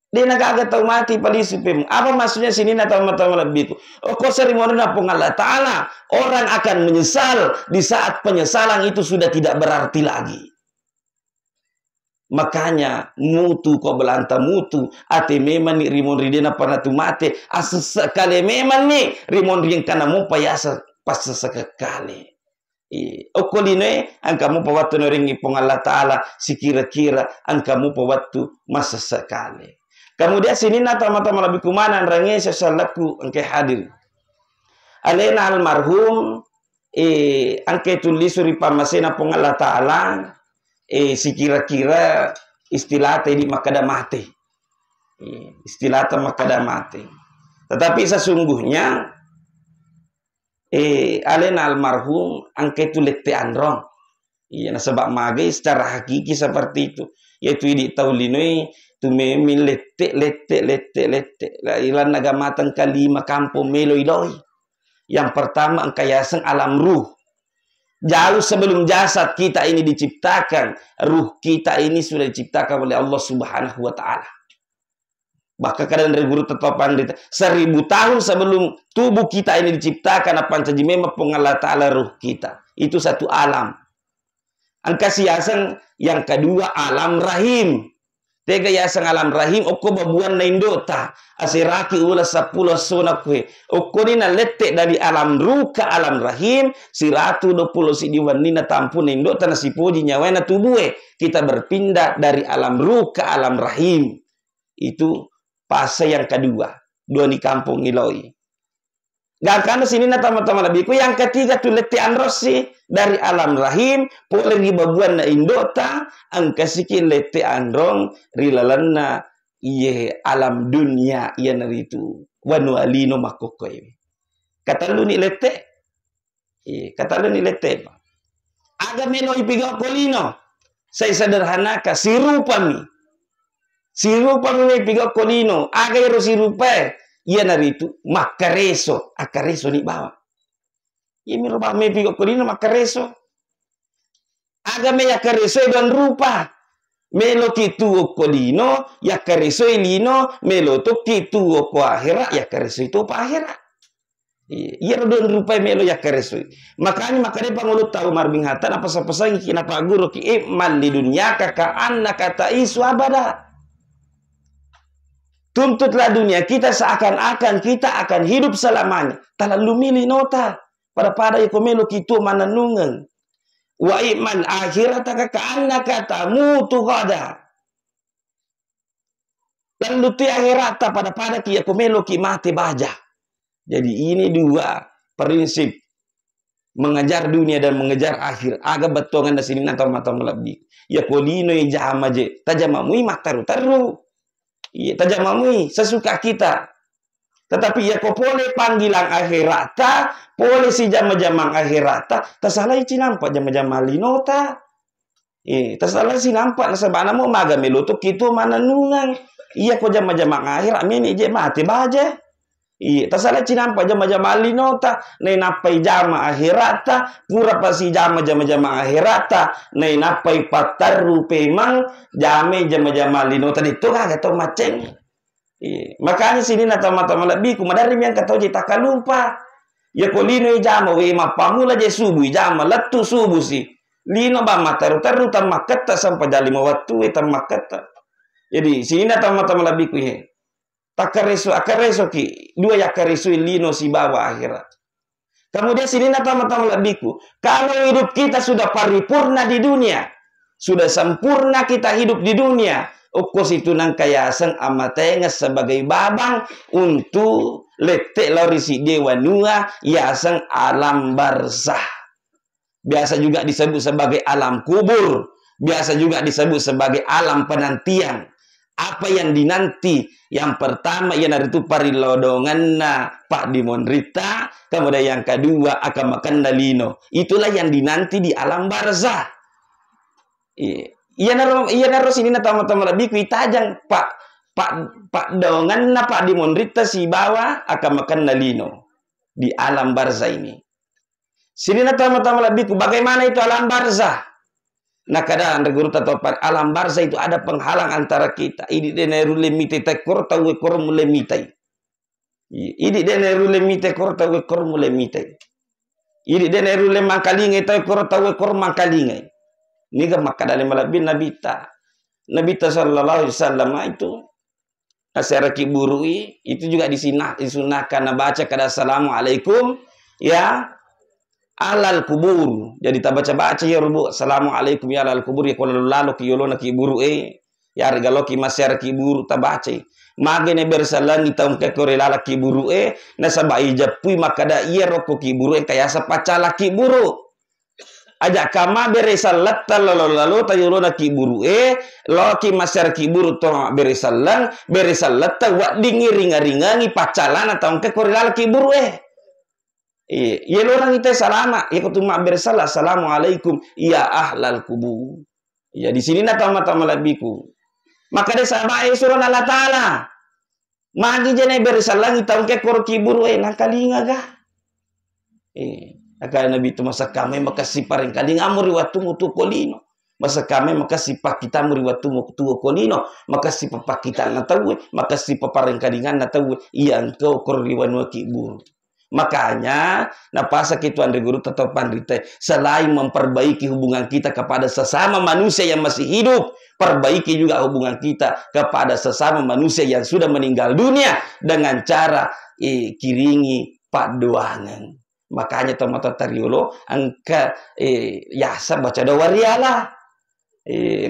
dia nagaga tau mati pali supem. Apa maksudnya sini na tama-tama lebih? Kok serimoni na pong Allah taala orang akan menyesal di saat penyesalan itu sudah tidak berarti lagi. Makanya mutu kok belanta mutu ate memang ni rimon ridena pana tu mate sekali memang ni rimon ring kana mo payasa pas sekali. Okoline ang kamu pawatu ringi pong Allah taala sikira-kira ang kamu pawatu masa sekali. Kemudian sini na tama-tama lebih kumanan rangi sesalatku angke hadir. Alena almarhum angke tulis suri pamasena pong Allah taala sikira-kira istilah tadi makada mati. Istilah makada mati. Tetapi sesungguhnya alena almarhum angke tulete androng. Iya nah sebab mage secara hakiki seperti itu. Yaitu di taulinoi tu memil lete la ilan nagamatan kalima kampo meloiloi. Yang pertama engkayasan alam ruh. Jauh sebelum jasad kita ini diciptakan, ruh kita ini sudah diciptakan oleh Allah Subhanahu wa taala. Bahkan kadang dari guru tetapan 1000 tahun sebelum tubuh kita ini diciptakan apa saja memang Allah taala ruh kita. Itu satu alam. Angka siasan yang kedua alam rahim. Tega ya sang alam rahim okko babuan na indota asiraki ula 10 sona kue okko ni na lette dari alam ruka alam rahim siratu 20 si diwanina tampun na indota na sipoji nyawena tubue kita berpindah dari alam ruka alam rahim. Itu fase yang kedua, dua di kampung Iloi. Gak karena sini na tama-tama lebihku. Yang ketiga tuh lete androsi dari alam rahim boleh ribabuan na indota angkasikin lete androng rilalana iye alam dunia iya naritu wanu alino makokoy. Kata lu ni lete, kata lu ni lete. Aga meno ipigaw kolino. Saya sederhana ka sirupami. Sirupami may ipigaw kolino. Aga iro sirupa. Iya naritu makareso, akareso ni bawa. Iya miroba me pigo kolino makareso. Aga me yakareso dan rupa. Melo kitu kolino, yakareso ilino, melo to kitu ko akhira, yakareso itu pa akhira. Iya don rupa melo yakareso. Makanya makanya pangulut tahu marbing hatan apa sapasang kinapa guru ki iman di dunia ka anna kata isu abada. Tuntutlah dunia kita seakan-akan kita akan hidup selamanya. Talalu milih nota. Pada ikomelo kitu mananungan. Wa iman akhirat kakaana kata mutu kada. Lalu ti akhirat pada ki ikomelo ki mati baja. Jadi ini dua prinsip. Mengejar dunia dan mengejar akhir. Agak betongan di sini atau mata melebih. Ya kolino jamaje. Tajamamui mataru-taru. Iya, tajamamui sesuka kita. Tetapi ya kok boleh panggilan akhirata, boleh si jama-jamang akhirata, tersalah isi nampak jama-jama linota. Tersalah si nampak nasabana mo maga melutuk itu mana nungang. Iya kok jama-jamang akhirat mini je mati baja. Iya, tersalah isi nampak jama-jama linota, nei napai jama akhirata, pura pasi jama-jama akhirata, nei napai pataru pemang jama-jama linota itu kagak tau macem. Makanya sini nata mata lebih kumadarim yang kata je tak lupa. Ya kolino jama we mapamula je subuh jama letu subuh si. Lino ba mataru taru tamakata sampai jali mawatu tamakata. Jadi sini nata mata lebih ku he. Takareso akareso ki dua yakareso lino si bawa akhirat. Kemudian sini nata mata lebihku. Kalau hidup kita sudah paripurna di dunia, sudah sempurna kita hidup di dunia. Ukos itu nang kayasan amatenga sebagai babang untuk letek lorisi dewa nua yasang alam barzah. Biasa juga disebut sebagai alam kubur. Biasa juga disebut sebagai alam penantian. Apa yang dinanti? Yang pertama yang itu parilodongan na Pak Dimonrita. Kemudian yang kedua akan makan dalino. Itulah yang dinanti di alam barzah. Iya naro sini na tama-tama lebih kuitajang Pak dongan na Pak Dimonrita si bawa akan makan dalino di alam barzah ini. Sini na tama-tama lebih ku bagaimana itu alam barzah? Nah kadang guru tatopan alam barzah itu ada penghalang antara kita. Ini deneru lemite tekor tahu ekor mulemitai. Ini deneru lemite ekor tahu ekor mulemitai. Ini deneru lemangkalingai tahu ekor mangkalingai. Ini kan maka dalam malabin nabita. Nabita sallallahu alaihi wasallam itu asyara kiburui itu juga disunahkan baca kada assalamualaikum ya alal kubur. Jadi tak baca-baca ya rubu assalamualaikum ya alal kubur ya kalau lalu ki yolona ki buru ya regalo ki masyar ki buru tak baca. Magene bersalang kita ungke korelala ki buru nasabai japui makada iya roko ki buru kaya sapacala ki buru. Aja kama beresalat lalu tayolona ki buru lo ki masyar ki buru to beresalang beresalat wa dingiringa-ringangi pacalan atau ungke korelala ki buru iya orang itu salama ya kutuma bersalah assalamualaikum ya ahlal kubur. Ya di sini nata mata malabiku. Maka de sama surah Allah taala. Magi jene bersalah kita ke kor kibur nangkalinga ga. Akan Nabi itu masa kami makasih pareng kalinga muri watu mutu kolino. Masa kami makasih pak kita muri watu mutu kolino, makasih papa kita natawe, makasih papareng kalinga natawe iya engkau kor riwanu kibur. Makanya, napasa kita Andre Guru tetap pandite selain memperbaiki hubungan kita kepada sesama manusia yang masih hidup, perbaiki juga hubungan kita kepada sesama manusia yang sudah meninggal dunia dengan cara kiringi paduangan. Makanya tomato tariolo angka yasa baca dawariala.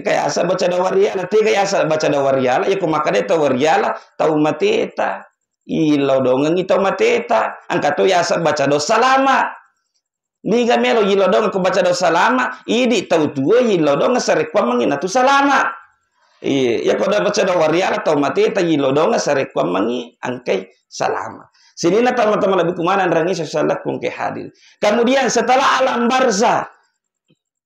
Kayak asa baca dawariala, tiga yasa baca dawariala, ya kumakade tawariala, tau mateta. Ilaw dong ang itaw mateta. Angka to yasa baca do salama. Liga melo ilaw dong ko baca do salama, idi tau tuwa ilaw dong sa rekwam mangin atu salama. Ya ko da baca dawariala tau mateta ilaw dong sa rekwam mangi angkay salama. Sinilah teman-teman lebih kumanan rangi sesalah kungke hadir. Kemudian setelah alam barzah,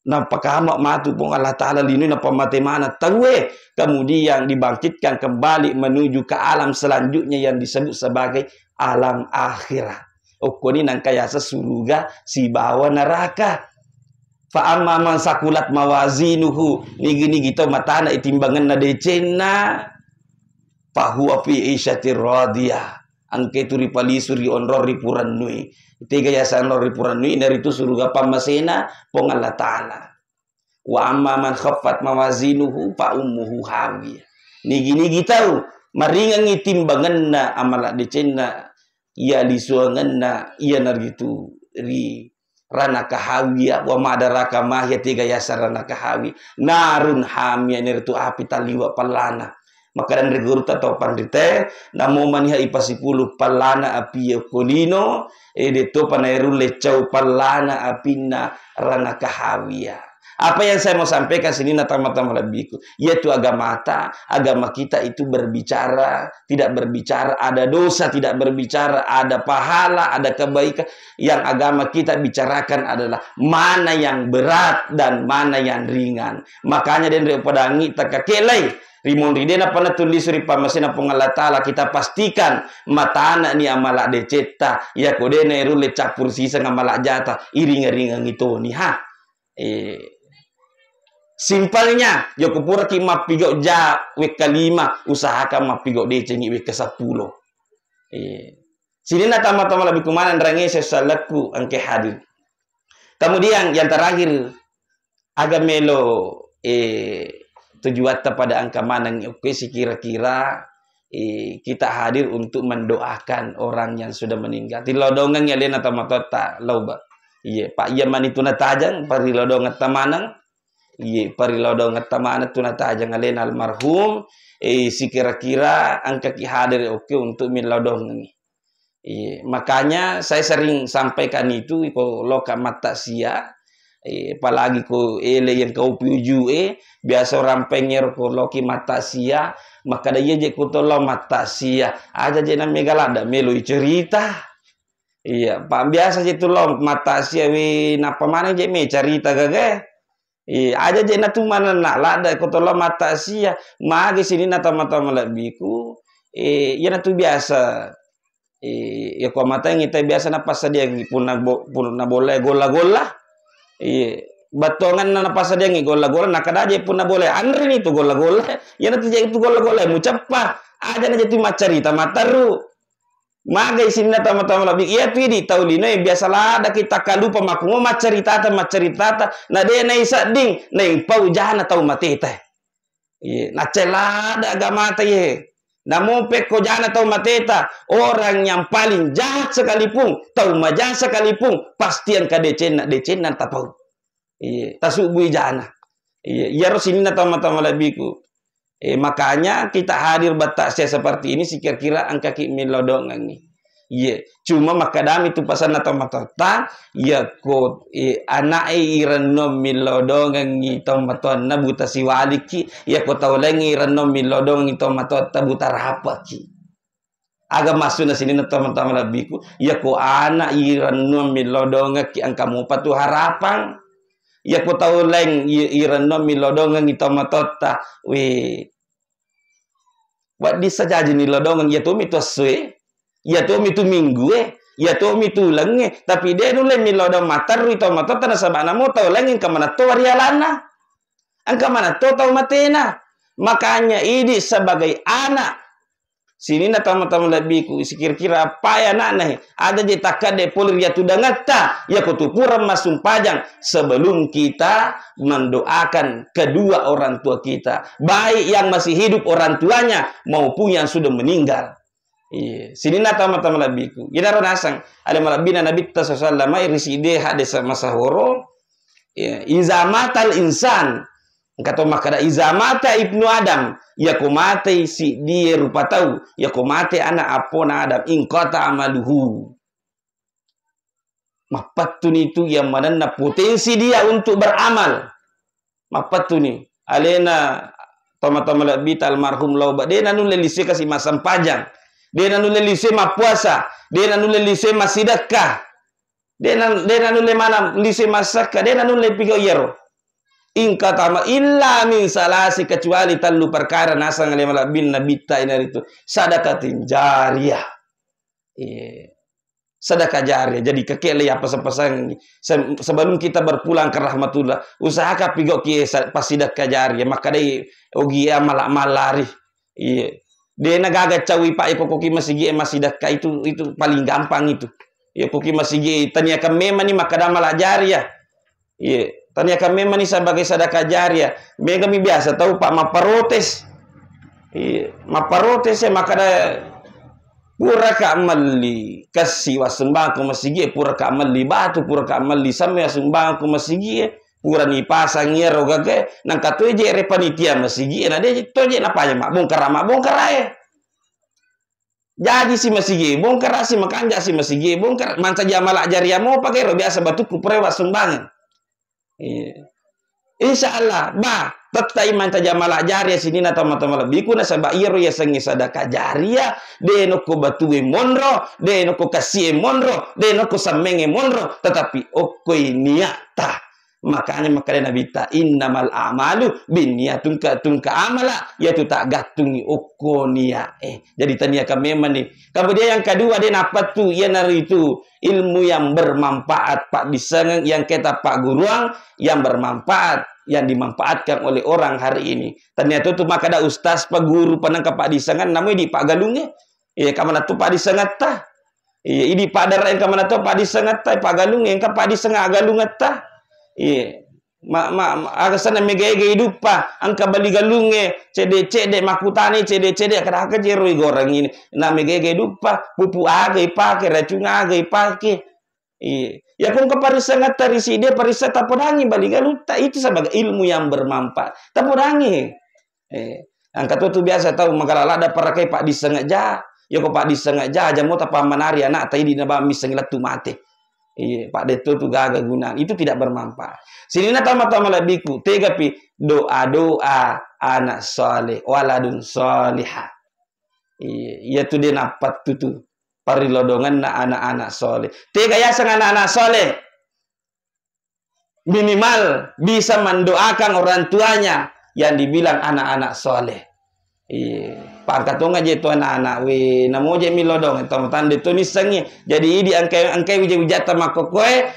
nampakamak matu pun Allah Ta'ala linu na pamate mana tawe. Kemudian dibangkitkan kembali menuju ke alam selanjutnya yang disebut sebagai alam akhirat. Ukuni nang kaya sesuruga si bawa neraka. Fa amma man sakulat mawazinuhu nigi kita matana itimbangan na decena fa huwa fi isyatir radiyah. Angke turi pali suri onror ripuran nui. Tiga yasan onror ripuran nui dari itu surga pamasena pong Allah Ta'ala. Wa amma man khaffat mawazinuhu fa ummuhu hawiyah. Nigi tahu maringan itimbangan na amala decena ya lisuangan na iya nargitu ri rana kahawiyah wa madaraka mahya tiga yasan rana kahawi narun hamiyah neritu api taliwa palana. Maka dan reguruta atau pandite namo maniha ipasipulu palana api kolino deto panairu lecau palana apina rana kahawia. Apa yang saya mau sampaikan sini natama-tama lebihku, yaitu agama kita itu berbicara, tidak berbicara ada dosa, tidak berbicara ada pahala, ada kebaikan. Yang agama kita bicarakan adalah mana yang berat dan mana yang ringan. Makanya dan daripada ngita kakelai Rimon ridena pana tulis suri pamasena Allah Ta'ala kita pastikan mata anak ni amala deceta ya kodene rule capur sisa ngamala jata iring-iringan itu ni ha. Simpelnya yo kupura ki mapigo ja we kalima usahakan mapigo decengi we ke 10. Sini na tama-tama lebih kumanan rangi sesalakku angke hadir. Kemudian yang terakhir agamelo tujuan pada angka manang oke si kira-kira kita hadir untuk mendoakan orang yang sudah meninggal. Tilodongan ya lena tamatota lauba. Iya, Pak Yaman itu natajang parilodongan tamanang. Iya, parilodongan tamanang tu natajang lena almarhum. Si kira-kira angka ki hadir oke untuk milodongan. Iya, makanya saya sering sampaikan itu kalau mata sia. Apalagi ko ele yang kau puju biasa orang penyer ko loki mata sia maka dia je ko tolo mata sia aja je na megalada melu cerita iya pak biasa je tulo mata sia we napa mana je me cerita gage iya aja je na tu mana nak lada ko tolo mata sia magi sini na tama-tama lebiku ya na tu biasa ya ko mata ngita biasa na pas dia pun na boleh gola-gola. Iya, batongan na pas dia ngi gola-gola nakadaje pun na boleh. Andre ni tu gola-gola. Ya nanti jadi tu gola-gola mucappa. Ada na jadi macarita mataru. Magai sinna tama-tama labik. Iya tu di taulino yang biasalah ada kita kalupa makungo macarita na dia na isa ding na pau jana tau mateta. Iya, na celada agama ta ye. Namun peko jana tau mateta orang yang paling jahat sekalipun tau majah sekalipun pasti yang kadecena tapau. Iya, tasubui jana. Iya, ya rosinina tama-tama labiku. Makanya kita hadir batasnya seperti ini kira-kira angka ki milodongan ni. Iya, cuma makadam itu pasan atau matota ya ko anak irano milodongan ni tomaton na buta siwaliki ya ko taulengi irano milodongan ni tomatota buta rapaki. Aga masuk na sini na teman-teman labiku ya ko anak irano milodongan ki angka mo patu harapan ya ko tauleng irano milodongan ni tomatota we wat disajaji ni lodongan ya to mitoswe. Ya to mitu minggu ya to mitu lange tapi dia nule milodong matar itu matar tanah sabana mo tau langin ke mana to warialana angka mana to tau matena makanya ini sebagai anak Sini na tama-tama labi ku sikir-kira apa ya nak ada je takade polir ya tudangata ya kutupuran masum pajang sebelum kita mendoakan kedua orang tua kita, baik yang masih hidup orang tuanya maupun yang sudah meninggal. Iya, sini na tama-tama labi ku. Kita nasang ada malabina Nabi sallallahu alaihi wasallam ide hadis masahoro. Ya, izamatal insan kata makada izamata ibnu Adam ya kumate si dia rupa tahu ya kumate anak apona Adam ingkota amaluhu mapatun itu yang mana potensi dia untuk beramal mapatun ni alena tama-tama labita almarhum lauba dia nanu lelise kasih masam pajang dia nanu lelise mapuasa dia nanu lelise masidakah dia nanu le mana lise masaka dia nanu le pigo yero ingka tama illa min salasi kecuali talu perkara nasang le malabin nabita ini itu sadakatin jariyah. Sedekah jariyah. Jadi kekele apa sepasang sebelum kita berpulang ke rahmatullah usahakan pigo ki pas sedekah jariyah maka dai ogi amal lari. Dia nagaga cawi pak koki masigi sedekah itu paling gampang itu. Ya koki masigi tanya memang ni maka amal jariyah. Tanya kami memang sebagai sedekah jariyah. Kami biasa tahu Pak maparotes. Maparotes maka ada pura ka amali kasih wasumbang ko masigi pura ka amali batu pura ka amali sampai wasumbang ko masigi pura ni pasang yero gage nang katue je repanitia masigi na de to je napanya mak bongkar ae. Jadi si masigi bongkar si makanja si masigi bongkar man saja malak jariyah mau pakai ro biasa batu ku pura wasumbangan. Insya Allah tetap iman tajamala jariyah sini na tama-tama biku na sabak iro ya sengi sadaka jariyah de no ko batue monro de no ko kasih monro de no ko samenge monro tetapi okoi niata makanya Nabi ta innamal a'malu binniyatun ka amala yaitu tak gatungi oko niat jadi tanya kami memang nih kemudian yang kedua dia apa tuh ya nari itu ilmu yang bermanfaat Pak Diseng yang kata Pak Guruang yang bermanfaat yang dimanfaatkan oleh orang hari ini ternyata tuh maka ada ustaz Pak Guru penangkap Pak Disengan namanya di Pak Galungnya kamana tuh Pak Disengat tah ini Pak Darah yang kamana tuh Pak Disengat tah Pak Galung yang Pak Disengat Galungat tah agasana megege hidupa angka bali galunge cede makutani cede kada jero goreng ini na megege hidupa pupu age pake racun age pake ya kung kaparisangat tarisi dia parisa tapodangi bali galuta itu sebagai ilmu yang bermanfaat tapodangi angka tu biasa tahu magalala ada parakai Pak disengaja ya kok Pak disengaja jamu tapa manari anak tai di naba misengilat tu mate Pak Deto tu gagal gunaan itu tidak bermanfaat. Sini na tama-tama labiku tegapi doa anak soleh waladun solihah. Iya tu dia napat tu parilodongan na anak-anak soleh. Tega ya sang anak-anak soleh minimal bisa mendoakan orang tuanya yang dibilang anak-anak soleh. Pangkatonga je tu anak-anak we namo je milodong teman-teman itu nisangnya jadi ini angkai wijata makokoe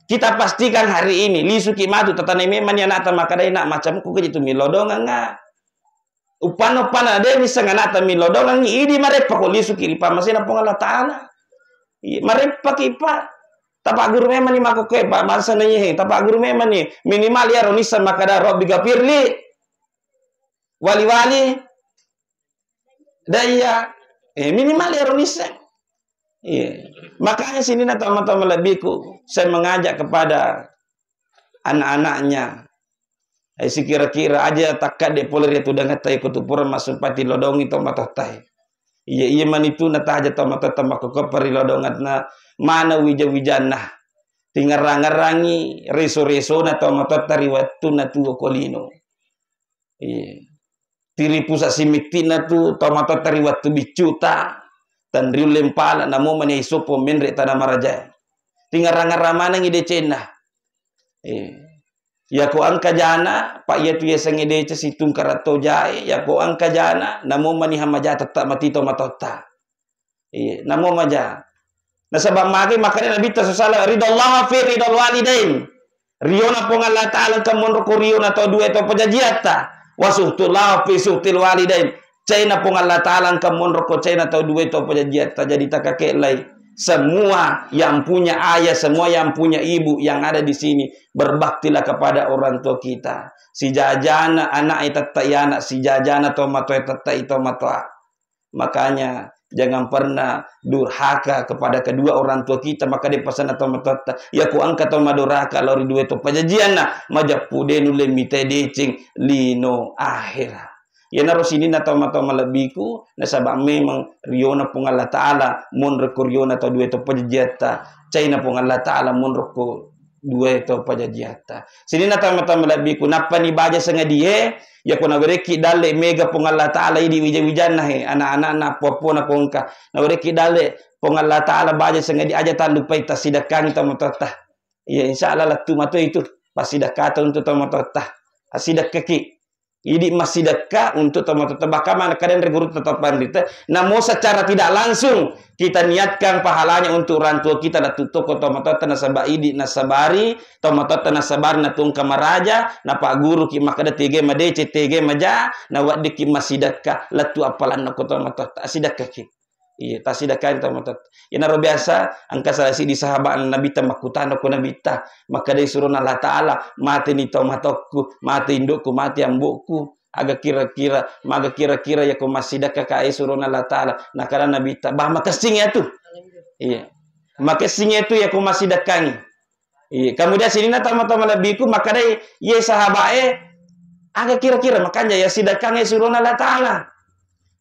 kita pastikan hari ini lisuki matu tatane memang anak tamakadai nak macam ku itu milodong nga upan ada nisang anak milodong ini marepa ko lisuki ripa masina pong Allah taala marepa kipa tapak guru memang ni makokoe pak bangsa nanya tapak guru memang ni minimal ya ronisa makada robbi gapirli wali daya minimal ya Indonesia. Makanya sini na teman-teman lebihku saya mengajak kepada anak-anaknya si kira-kira aja takkan de poler itu dengan tai kutupuran masuk pati lodongi tomato tai iya man itu na taja tomato tamako ko parilodongat na mana wija-wijana tingarang-rangi reso-reso na tomato tariwatu na tuo kolino tiri pusat simiktina tu tomato tariwat tu bicuta dan riu lempala namo mani sopo menre tanah maraja tingarang-ramana ngide cena ya ko angka jana pak ya tu ya sangide ce situng karato jae ya ko angka jana namo mani hamaja tetap mati tomato ta namo maja nasabab mage makanya nabi ta sala ridallah fi ridal walidain riona pong Allah taala kamon ko riona to duwe to pajajiata wasuhtullah fi suhtil walidain China pong Allah Ta'ala kamun roko China tau duwe to pajajiat jadi tak kakek lai. Semua yang punya ayah, semua yang punya ibu yang ada di sini, berbaktilah kepada orang tua kita. Si jajana anak itata anak, si jajana tomato itata tomato. Makanya jangan pernah durhaka kepada kedua orang tua kita. Maka di pesan atau matata ya ku angkat atau maduraka lori dua to pajajiana majapudenu lemite decing lino akhirah. Ya naros ini na tama malabiku na sabang memang riona pong Allah Ta'ala munro ko riona to dua to pajajiata China pong Allah Ta'ala munro ko dua to pajajiata sini na tama malabiku napanibaja sa nga diye ya ko nawereki dale mega pong Allah Ta'ala idi wijan na he anak-anak na popo na pongka nawereki dale pong Allah Ta'ala baja sa nga di aja ta lupay ta sidakang ta matata ya insyaallah latu mato itu pasidakata untuk ta matata asidakaki. Ini masih dekat untuk teman-teman. Bahkan kadang regurut tetap pandita. Namun secara tidak langsung kita niatkan pahalanya untuk orang tua kita. Na tutup teman-teman nasabah idi nasabari. Teman-teman nasabari na tung kamaraja. Na pak guru ki makada tege madece tege maja. Na wadde ki masih dekat. Latu apalan na ko teman-teman. Asidakah ki. Iya, tasidakah teman-teman. Ya naro biasa angka salasi di sahabat Nabi ta makutana ko Nabi ta maka dari suruh Allah Ta'ala mati ni tomatokku mati indukku mati ambukku agak kira-kira ya ko masidakah ka suruh Allah Ta'ala nah karena Nabi ta bah makasing ya tuh iya makasing itu ya ko masidakah iya kemudian sini na tama-tama labiku maka dari ye sahabat agak kira-kira makanya ya sidakah suruh Allah Ta'ala.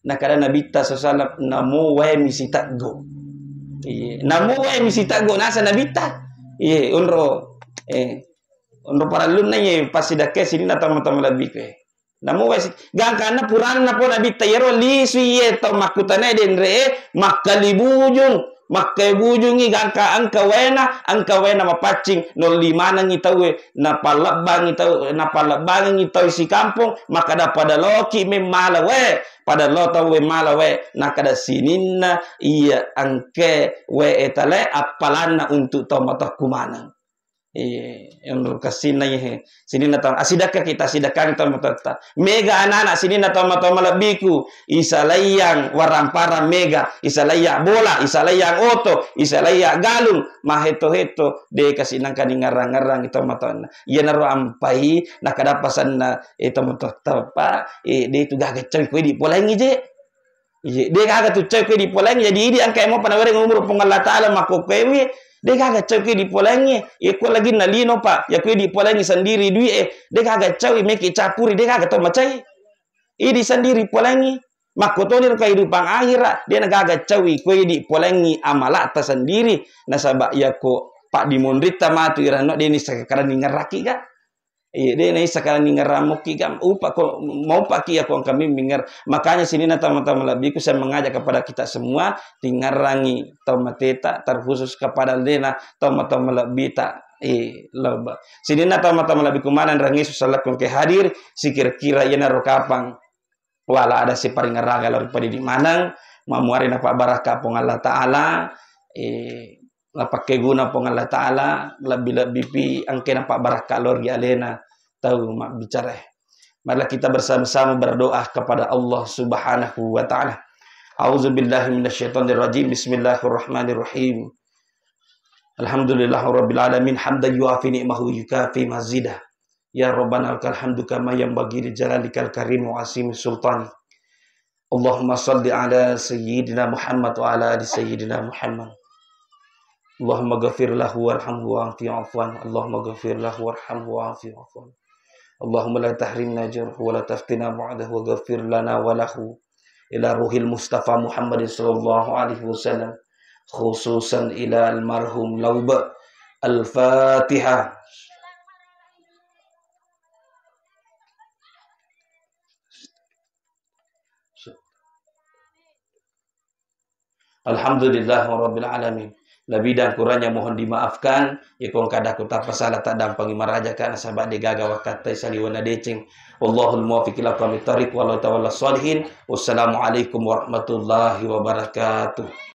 Nah karena Nabi ta sallallahu namo wa misita go. Namo wa misita go nasa Nabi ta. Unro para lunna ye pasidake sini na tama-tama labi ko. Namo wa gang kana puran na po Nabi ta yero li suye to makutane den re makalibujung makebujungi angka wena mapacing 05 nang itawe na palabang itawe si kampung maka da pada loki me malawe pada lo tawe malawe na kada sininna iya angke we etale apalana untuk tomato kumana yang kasina ye sini na tang asidaka kita sidakan tomatata mega anak sini na tomato malabiku isalayang warampara mega isalaya bola isalayang oto isalaya galung maheto-heto de kasinang kaningarang-ngarang ito matona iya naro ampai nakadapasan na ito matata pa de itu gagacoy ko di polengi je de gagatucoy ko di polengi jadi idi angkay mo panawereng umur pong Allah Ta'ala makokwewi dia kagak cewek di polengi, ya kau lagi nalino pak, ya kau di polengi sendiri duit, dia kagak cewek make capuri, dia kagak tahu macai, ini sendiri polengi, makotonin kehidupan akhirat, dia kagak cewek kau di polengi amalata sendiri, nasabak ya kau pak dimundrita matu irano dia ini sekarang ngeraki kan, dia ini sekarang ngeramuki kan, upak kau mau paki ya kau kami minger, makanya sini na teman-teman lebih saya mengajak kepada kita semua tingarangi tomateta terkhusus kepada Lena teman-teman lebih tak loba sini na teman-teman lebih kumanan rangi salat kong ke hadir si kira-kira yana rokapang wala ada si paring ngaraga lori pada di manang mamuari na pak baraka pong Allah Ta'ala pakai guna pong Allah Ta'ala lebih-lebih pi angke na pak baraka lori alena tahu mak bicara. Marilah kita bersama-sama berdoa kepada Allah Subhanahu wa Ta'ala. A'udzubillahi minasyaitonirrajim. Bismillahirrahmanirrahim. Alhamdulillahirabbil alamin hamdan yuafi ni'mahu yukafi mazidah. Ya Rabbana lakal hamdu kama yanbaghi li jalalikal karim wa asim sultani. Allahumma shalli ala sayyidina Muhammad wa ala ali sayyidina Muhammad. Allahumma ghafir lahu warhamhu wa'afi afwan. Allahumma ghafir lahu warhamhu wa'afi afwan. Allahumma la tahrimna jarhu wa la taftina ba'dahu wa ghafir lana wa lahu ila ruhil Mustafa Muhammadin sallallahu alaihi wasallam khususan ila almarhum Lauba. Al-Fatihah. Alhamdulillahirabbil alamin. Lebih dan kurangnya mohon dimaafkan. Ya kong kada ku tak pasalah tak dampangi maraja kana sahabat digaga wakat saliwana decing. Wallahul muwaffiq ila aqwamit thariq wallahu ta'ala sholihin. Wassalamualaikum warahmatullahi wabarakatuh.